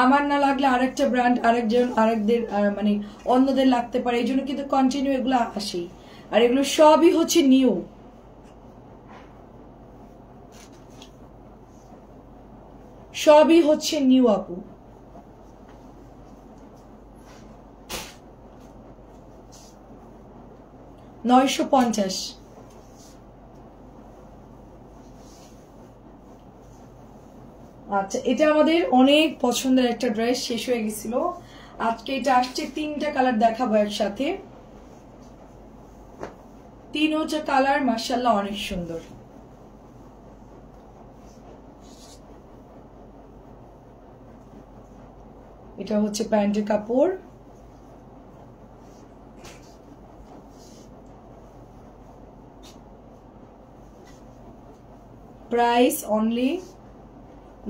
আমার না লাগলে আরেকটা ব্র্যান্ড আরেকদের মানে অন্যদের লাগতে পারে, এই জন্য কিন্তু কন্টিনিউ এগুলো আসেই, আর এগুলো সবই হচ্ছে নিউ, সবই হচ্ছে নিউ আপু। $950, আচ্ছা, এটা আমাদের অনেক পছন্দের একটা ড্রেস, শেষ হয়ে গেছিল। আজকে এটা আসছে 3টা কালার দেখাবো একসাথে। 3টা কালার মাশাআল্লাহ অনেক সুন্দর। এটা হচ্ছে প্যান্টের কাপড়। Price only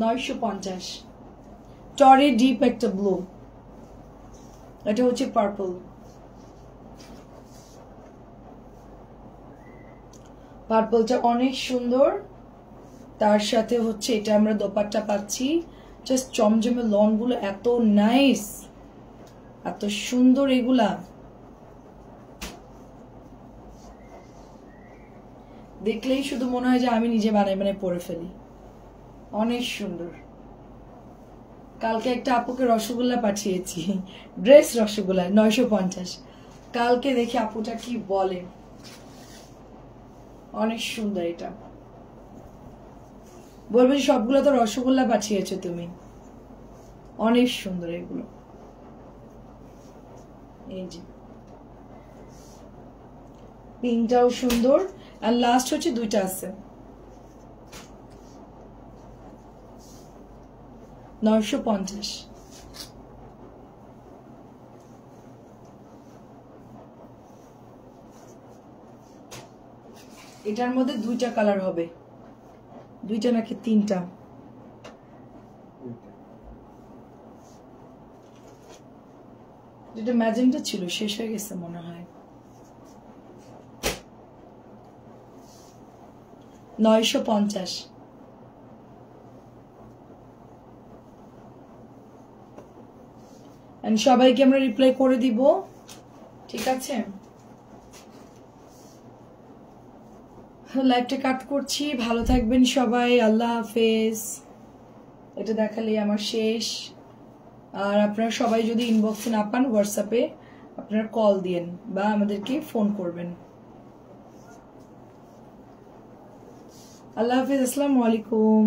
950। টরে ডিপ একটা ব্লু, এটা হচ্ছে পার্পল। পার্পলটা অনেক সুন্দর, তার সাথে হচ্ছে এটা আমরা দোপাট্টা পাচ্ছি। জাস্ট চমচমে লন গুলো এত নাইস, এত সুন্দর এগুলা, দেখলেই শুধু মনে হয় যে আমি নিজে বানাই পরে ফেলি। অনেক সুন্দর। কালকে একটা আপুকে রসগোল্লা পাঠিয়েছি, ড্রেস রসগোল্লা 950। কালকে দেখি আপুটা কি বলে। অনেক সুন্দর, এটা বলবো সবগুলো তো রসগোল্লা পাঠিয়েছো তুমি। অনেক সুন্দর এগুলো। এই যে পিঙ্কটাও সুন্দর, আর লাস্ট হচ্ছে 2টা আছে। 950। এটার মধ্যে 2টা কালার হবে, 2টা নাকি 3টা। যেটা ম্যাজেন্টা ছিল শেষ হয়ে গেছে মনে হয়। 950। সবাইকে আমরা রিপ্লাই করে দিব, ঠিক আছে? লাইভটা কাট করছি, ভালো থাকবেন সবাই, আল্লাহ হাফেজ। এটা দেখালেই আমার শেষ। আর আপনারা সবাই যদি ইনবক্সে না পান, হোয়াটসঅ্যাপে আপনারা কল দিয়েন বা আমাদেরকে ফোন করবেন। আল্লাহ হাফেজ, আসসালামু আলাইকুম।